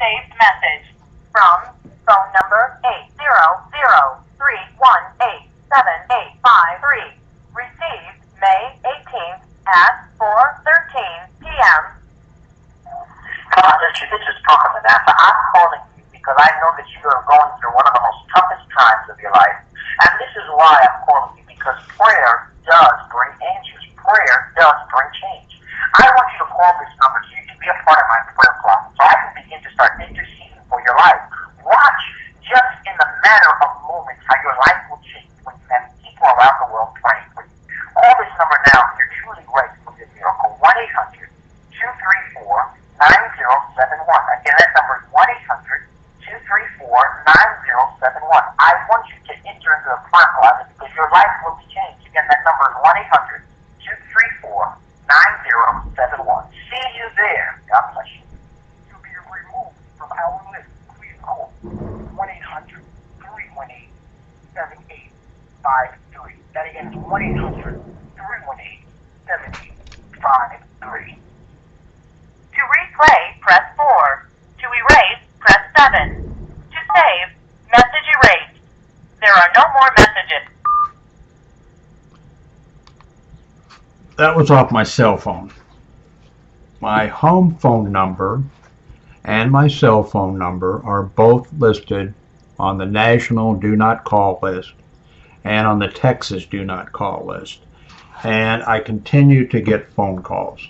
saved message from phone number 800-318-7853. Received May 18th at 4:13 p.m. Hello, Richard. This is Brooke from Manasseh. I'm calling you because I know that you are going through one of the most toughest times of your life. And this is why I'm calling you, because prayer does bring answers. Prayer does bring change. I want you to call this number so you can be a part of my prayer closet, so I can begin to start interceding for your life. Watch just in the matter of moments how your life will change when you have people around the world praying for you. Call this number now if you're truly ready for your miracle. 1-800-234-9071. Again, that number is 1-800-234-9071. I want you to enter into the prayer closet because your life will be changed. Again, that number is 1-800-234-9071. See you there. God bless you. To be removed from our list, please call 1-800-318-7853. That again is 1-800-318-7853. To replay, press 4. To erase, press 7. To save, message erased. There are no more messages. That was off my cell phone. My home phone number and my cell phone number are both listed on the National Do Not Call list and on the Texas Do Not Call list. And I continue to get phone calls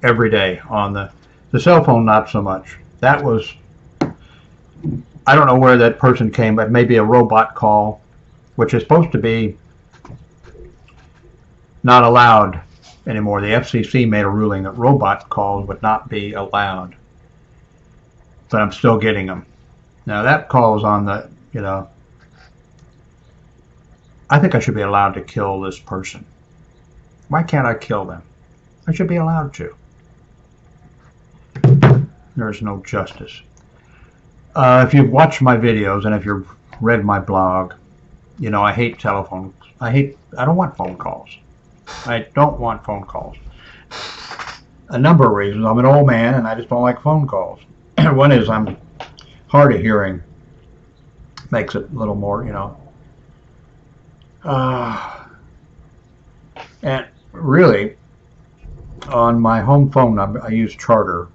every day on the cell phone, not so much. That was, I don't know where that person came, but maybe a robot call, which is supposed to be not allowed anymore. The FCC made a ruling that robot calls would not be allowed, but I'm still getting them. Now that calls on the, I think I should be allowed to kill this person. Why can't I kill them? I should be allowed to. There's no justice. If you've watched my videos and if you've read my blog, I hate telephones. I don't want phone calls. I don't want phone calls. A number of reasons. I'm an old man and I just don't like phone calls. One is I'm hard of hearing. Makes it a little more, and really, on my home phone, I use Charter.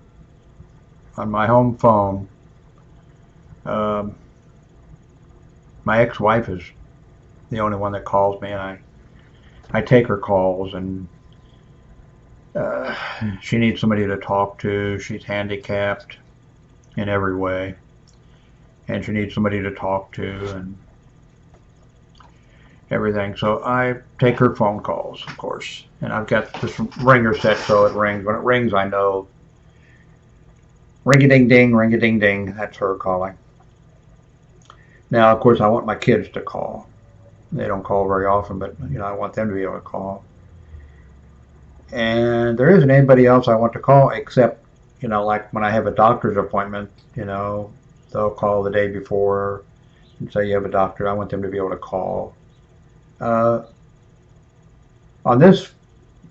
On my home phone, my ex-wife is the only one that calls me, and I take her calls, and she needs somebody to talk to. She's handicapped in every way, and she needs somebody to talk to and everything. So I take her phone calls, of course, and I've got this ringer set so it rings. When it rings, I know ring-a-ding-ding, ring-a-ding-ding. That's her calling. Now, of course, I want my kids to call. They don't call very often, but I want them to be able to call. And there isn't anybody else I want to call except, like when I have a doctor's appointment, they'll call the day before and say you have a doctor. I want them to be able to call. On this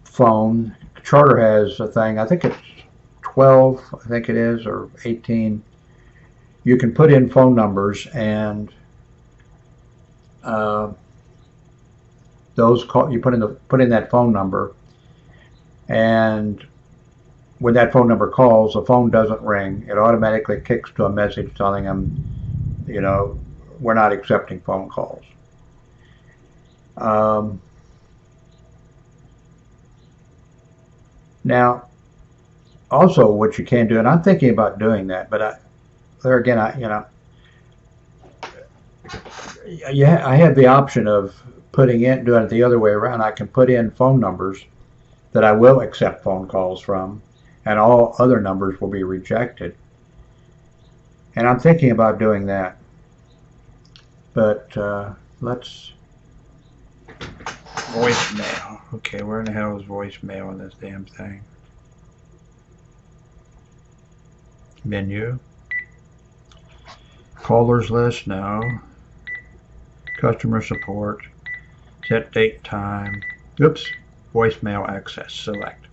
phone, Charter has a thing, I think it's 12, I think it is, or 18. You can put in phone numbers, and those call, you put in that phone number, and when that phone number calls, the phone doesn't ring. It automatically kicks to a message telling them, we're not accepting phone calls. Now, also what you can do, and I'm thinking about doing that, but there again, I have the option of doing it the other way around. I can put in phone numbers that I will accept phone calls from, and all other numbers will be rejected. And I'm thinking about doing that. But let's voicemail. Okay, where in the hell is voicemail in this damn thing? Menu. Callers list, no. Customer support. Set date, time. Oops. Voicemail access. Select.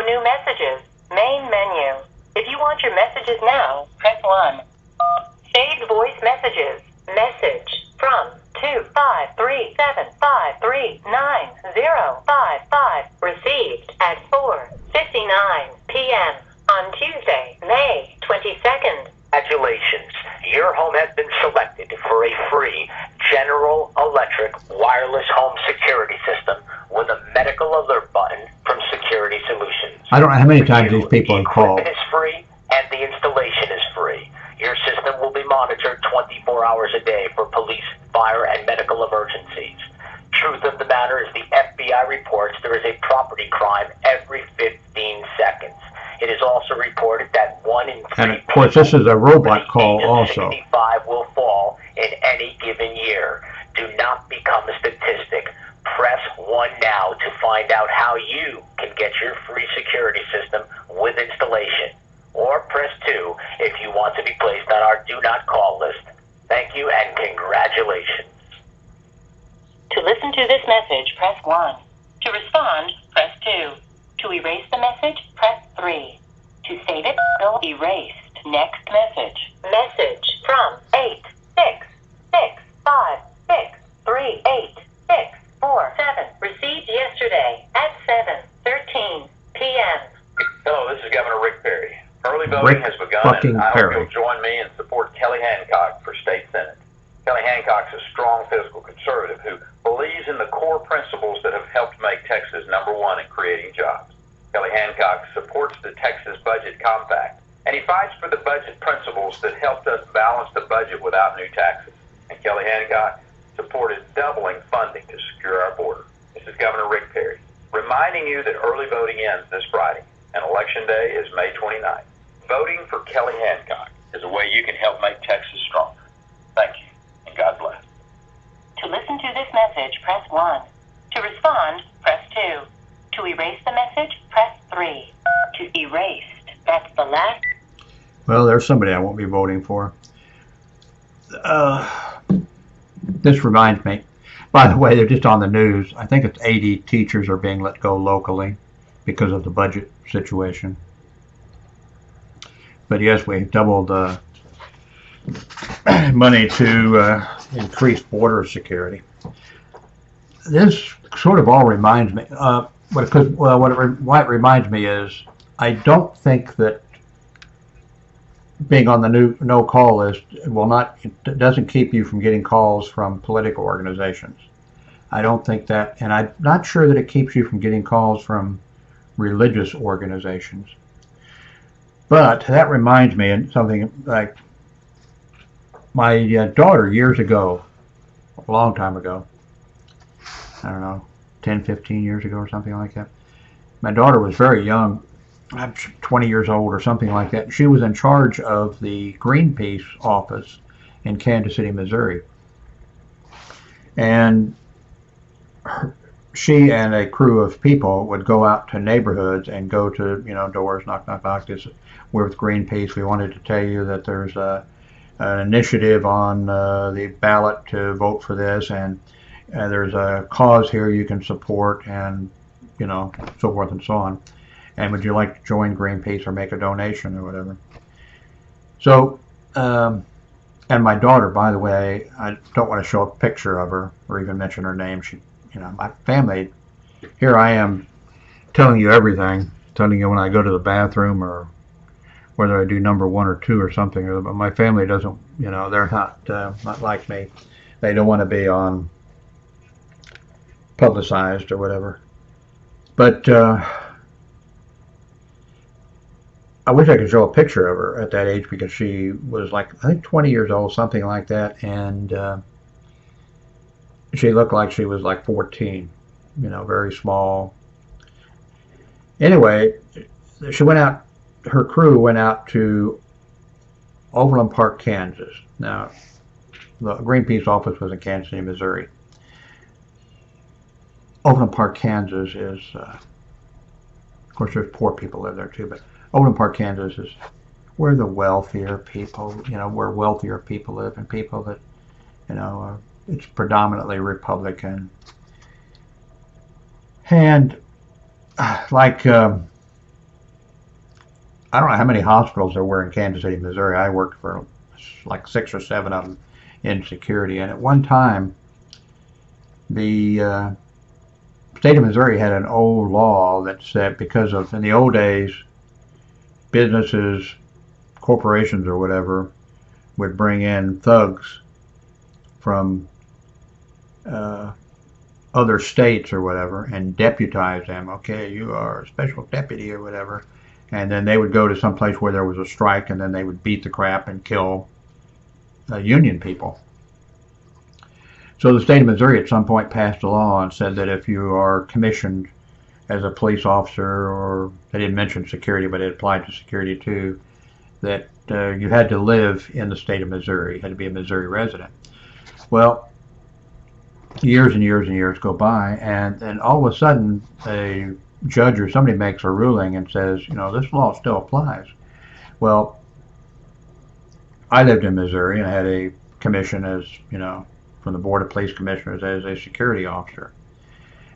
new messages. Main menu. If you want your messages now, press 1. Saved voice messages. Message from 25375390555 received at 4:59 p.m. on Tuesday, May 22nd. Congratulations. Your home has been selected for a free General Electric wireless home security system with a medical alert button from Security Solutions. I don't know how many times these people have called. The equipment is free and the installation is free. Your system will be monitored 24 hours a day for police, fire, and medical emergencies. Truth of the matter is the FBI reports there is a property crime every 15 seconds. It is also reported that 1 in 3 And of course, this is a robot call also. 65 will fall in any given year. Do not become a statistic. Press 1 now to find out how you can get your free security system with installation. Or press 2 if you want to be placed on our do not call list. Thank you and congratulations. To listen to this message, press 1. To respond, press 2. To erase the message, press 3. To save it, go erased. Next message. Message from 86655638647. Received yesterday at 7:13 p.m. Hello, this is Governor Rick Perry. Early voting Rick has begun, fucking and I hope Perry. you'll join me and support Kelly Hancock for state senate. Kelly Hancock's a strong fiscal conservative who believes in the core principles that have helped make Texas #1 in creating jobs. Kelly Hancock supports the Texas Budget Compact, and he fights for the budget principles that helped us balance the budget without new taxes. And Kelly Hancock supported doubling funding to secure our border. This is Governor Rick Perry, reminding you that early voting ends this Friday, and Election Day is May 29th. Voting for Kelly Hancock is a way you can help make Texas stronger. Thank you, and God bless. To listen to this message, press 1. To respond, press 2. To erase the message, press 3. To erase, that's the last. Well, there's somebody I won't be voting for. This reminds me, by the way, they're just on the news. I think it's 80 teachers are being let go locally because of the budget situation. But yes, we've doubled money to increase border security. This sort of all reminds me, what it reminds me is, I don't think that being on the no call list it doesn't keep you from getting calls from political organizations. I don't think that, and I'm not sure that it keeps you from getting calls from religious organizations. But that reminds me of something like my daughter years ago, a long time ago, I don't know, 10, 15 years ago or something like that. My daughter was very young, 20 years old or something like that. She was in charge of the Greenpeace office in Kansas City, Missouri. And she and a crew of people would go out to neighborhoods and go to, doors, knock, knock, knock. We're with Greenpeace. We wanted to tell you that there's an initiative on the ballot to vote for this, and there's a cause here you can support, and so forth and so on. And would you like to join Greenpeace or make a donation or whatever? So, and my daughter, by the way, I don't want to show a picture of her or even mention her name. She, my family, here I am telling you everything, telling you when I go to the bathroom or whether I do number 1 or 2 or something. But my family doesn't, they're not like me. They don't want to be on publicized or whatever. But I wish I could show a picture of her at that age, because she was like, I think 20 years old, something like that, and she looked like she was like 14, very small. Anyway, she went out, her crew went out to Overland Park, Kansas. Now, the Greenpeace office was in Kansas City, Missouri. Overland Park, Kansas is, of course, there's poor people live there too, but Overland Park, Kansas is where the wealthier people, where wealthier people live, and people that, it's predominantly Republican. And like I don't know how many hospitals there were in Kansas City, Missouri. I worked for like 6 or 7 of them in security. And at one time, the state of Missouri had an old law that said, because of, in the old days, businesses, corporations or whatever, would bring in thugs from other states or whatever and deputize them. Okay, you are a special deputy or whatever. And then they would go to some place where there was a strike, and then they would beat the crap and kill union people. So the state of Missouri at some point passed a law and said that if you are commissioned as a police officer, or they didn't mention security, but it applied to security too, that you had to live in the state of Missouri, you had to be a Missouri resident. Well, years and years and years go by, and then all of a sudden a judge or somebody makes a ruling and says, you know, this law still applies. Well, I lived in Missouri and I had a commission as, you know, from the Board of Police Commissioners as a security officer.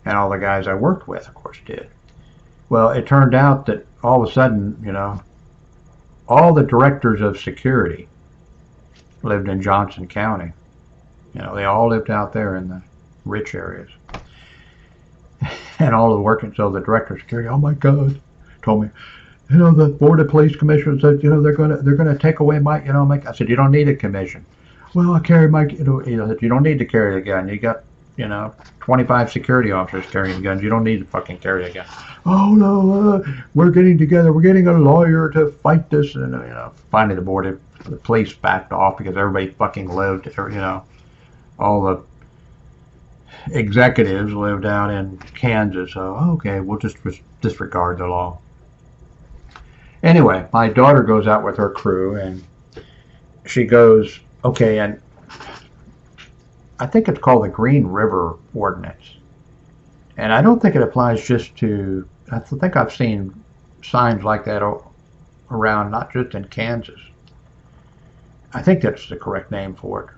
And all the guys I worked with, of course, did. Well, it turned out that all of a sudden, you know, all the directors of security lived in Johnson County. You know, they all lived out there in the rich areas. And all the working, so the director of security, oh my God, told me, you know, the Board of Police Commissioners said, you know, they're gonna take away my, you know, I said, you don't need a commission. Well, I carry my, you know, you don't need to carry a gun. You got, you know, 25 security officers carrying guns. You don't need to fucking carry a gun. Oh no, we're getting together. We're getting a lawyer to fight this, and you know, finally the police backed off because everybody fucking lived, you know, all the executives lived out in Kansas, so okay, we'll just disregard the law. Anyway, my daughter goes out with her crew, and she goes, okay, and I think it's called the Green River Ordinance. And I don't think it applies just to, I think I've seen signs like that around, not just in Kansas. I think that's the correct name for it.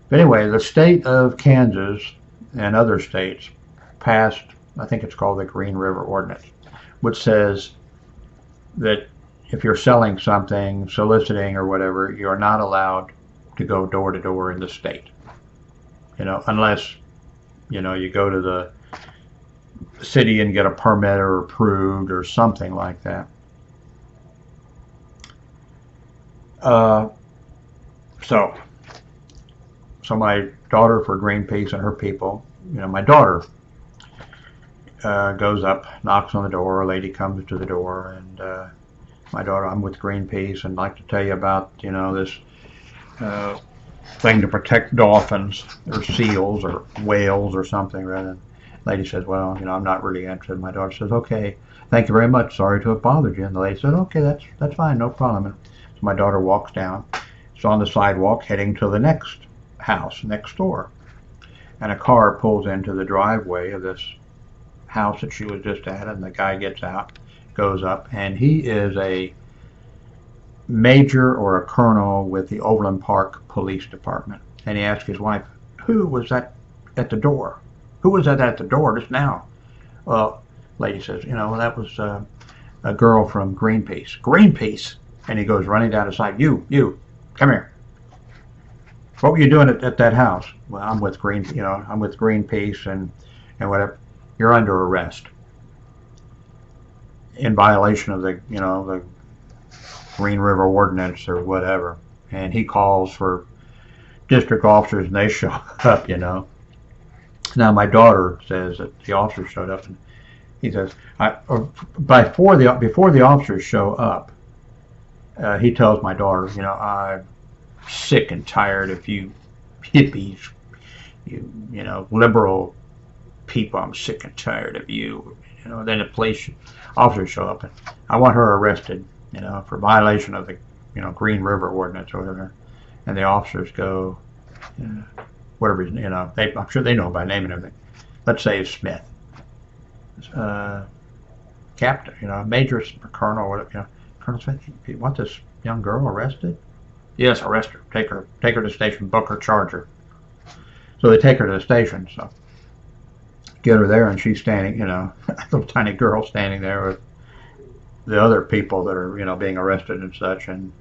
But anyway, the state of Kansas and other states passed, I think it's called the Green River Ordinance, which says that if you're selling something, soliciting or whatever, you're not allowed to go door to door in the state. You know, unless, you know, you go to the city and get a permit or approved or something like that. So my daughter, for Greenpeace and her people, you know, my daughter goes up, knocks on the door, a lady comes to the door, and my daughter, I'm with Greenpeace and I'd like to tell you about, you know, this thing to protect dolphins or seals or whales or something. Rather than, the lady says, well, you know, I'm not really interested. My daughter says, okay, thank you very much. Sorry to have bothered you. And the lady said, okay, that's fine, no problem. And so my daughter walks down. She's on the sidewalk heading to the next house next door. And a car pulls into the driveway of this house that she was just at, and the guy gets out, goes up, and he is a major or a colonel with the Overland Park Police Department. And he asked his wife, who was that at the door? Who was that at the door just now? Well, lady says, you know, that was a girl from Greenpeace. Greenpeace? And he goes running down the side, you, come here. What were you doing at that house? Well, I'm with Greenpeace and whatever. You're under arrest in violation of the, you know, the Green River Ordinance or whatever. And he calls for district officers, and they show up, you know. Now my daughter says that the officers showed up, and he says, before the officers show up, he tells my daughter, you know, I'm sick and tired of you hippies, you know, liberal people. I'm sick and tired of you. You know, then the police officers show up, and I want her arrested, you know, for violation of the, you know, Green River Ordinance or whatever. And the officers go, whatever, you know, I'm sure they know by name and everything. Let's say it's Smith, captain, you know, major, colonel, whatever, you know, Colonel Smith, you want this young girl arrested? Yes, arrest her. Take her to the station, book her, charge her. So they take her to the station, so get her there, and she's standing, you know, a little tiny girl standing there with the other people that are, being arrested and such, and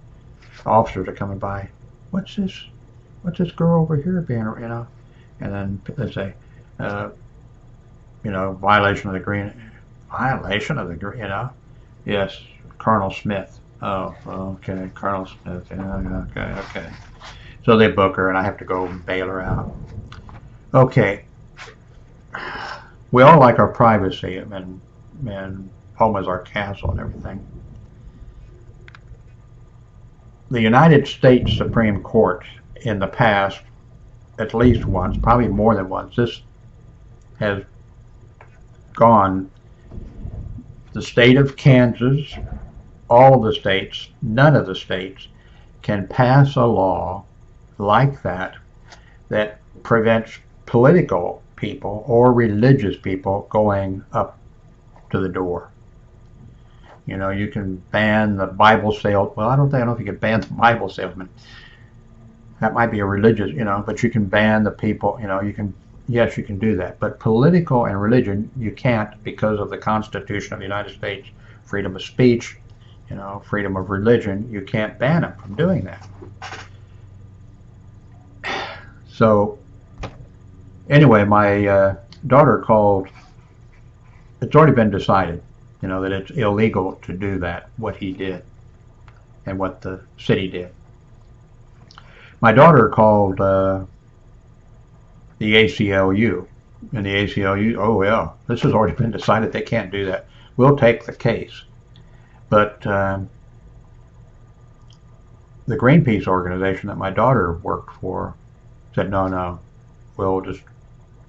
officers are coming by. What's this girl over here being, And then they say, violation of the green, yes, Colonel Smith. Oh, okay, Colonel Smith. Yeah, okay. So they book her, and I have to go and bail her out. Okay. We all like our privacy, and home is our castle and everything. The United States Supreme Court in the past, at least once, probably more than once, this has gone, the state of Kansas, all of the states, none of the states can pass a law like that prevents political people or religious people going up to the door. You can ban the Bible sale. Well, I don't know if you can ban the Bible salesman. That might be a religious, but you can ban the people, yes, you can do that. But political and religion, you can't, because of the Constitution of the United States, freedom of speech, freedom of religion. You can't ban them from doing that. So, anyway, my daughter called. It's already been decided, that it's illegal to do that, what he did, and what the city did. My daughter called the ACLU, and the ACLU, oh yeah, this has already been decided, they can't do that. We'll take the case. But the Greenpeace organization that my daughter worked for said, no,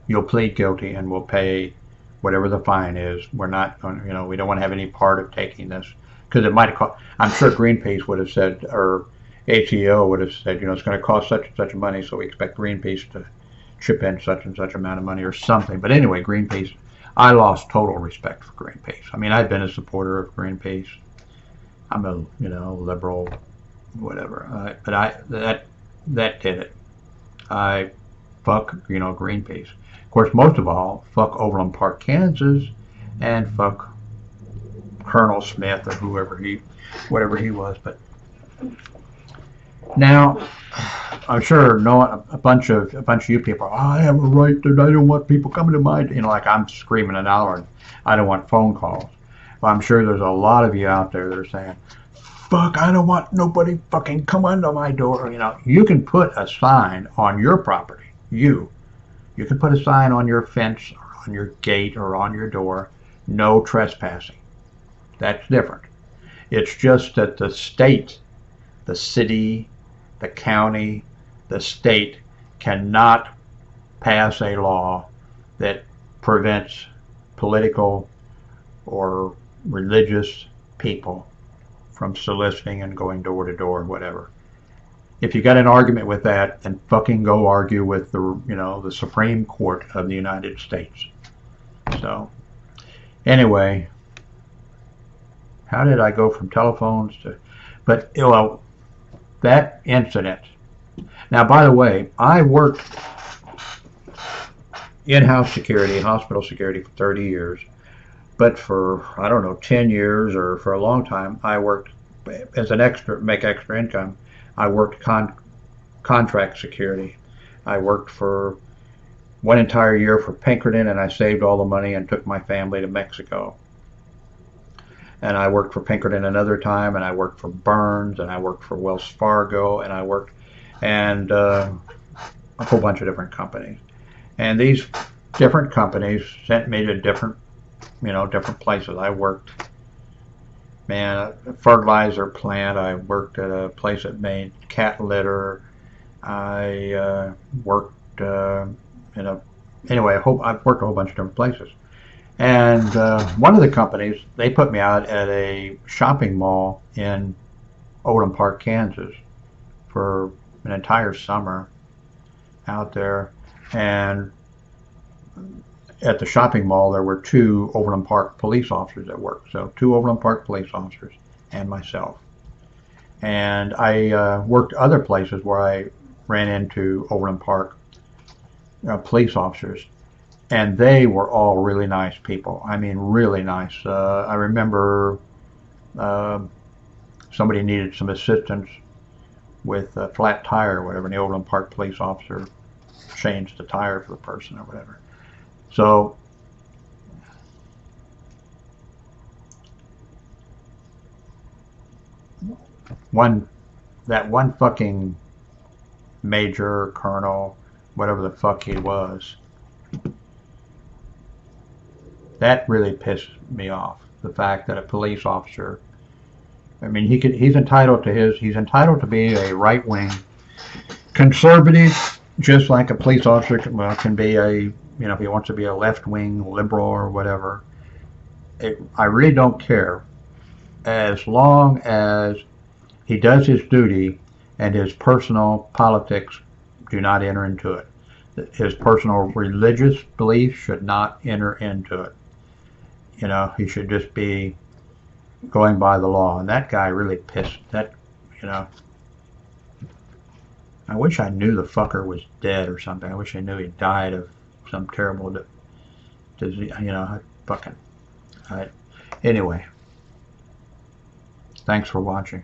you'll plead guilty and we'll pay whatever the fine is. We're not going, we don't want to have any part of taking this, because it might have cost, I'm sure Greenpeace would have said, or ACO would have said, it's going to cost such and such money, so we expect Greenpeace to chip in such and such amount of money or something. But anyway, Greenpeace, I lost total respect for Greenpeace. I mean, I've been a supporter of Greenpeace. I'm a, liberal, whatever. But that did it. I fuck, Greenpeace. Of course, most of all, fuck Overland Park, Kansas, and fuck Colonel Smith or whatever he was. But now, I'm sure a bunch of you people, I have a right that I don't want people coming to my, like I'm screaming and hollering, I don't want phone calls. Well, I'm sure there's a lot of you out there that are saying, fuck, I don't want nobody fucking coming to my door. You can put a sign on your property. You can put a sign on your fence or on your gate or on your door, no trespassing. That's different. It's just that the state, the city, the county, the state cannot pass a law that prevents political or religious people from soliciting and going door to door, whatever. If you got an argument with that, then fucking go argue with the Supreme Court of the United States. So, anyway, how did I go from telephones to? But that incident. Now, by the way, I worked in-house security, hospital security for 30 years. But for, 10 years or for a long time, I worked as an make extra income. I worked contract security. I worked for one entire year for Pinkerton, and I saved all the money and took my family to Mexico. And I worked for Pinkerton another time, and I worked for Burns, and I worked for Wells Fargo, and I worked a whole bunch of different companies. And these different companies sent me to different places. I worked, a fertilizer plant. I worked at a place that made cat litter. I worked I've worked a whole bunch of different places. And one of the companies, they put me out at a shopping mall in Overland Park, Kansas for an entire summer out there. And at the shopping mall, there were 2 Overland Park police officers that worked. So 2 Overland Park police officers and myself. And I worked other places where I ran into Overland Park police officers. And they were all really nice people. I mean, really nice. I remember somebody needed some assistance with a flat tire or whatever, and the Overland Park police officer changed the tire for the person or whatever. So that one fucking major, colonel, whatever the fuck he was, that really pissed me off. The fact that a police officer, I mean, he's entitled to be a right-wing conservative, just like a police officer can be a, if he wants to be a left-wing liberal or whatever. I really don't care, as long as he does his duty and his personal politics do not enter into it. His personal religious beliefs should not enter into it. He should just be going by the law. And that guy really pissed that, I wish I knew the fucker was dead or something. I wish I knew he died of some terrible disease, fucking. Anyway, thanks for watching.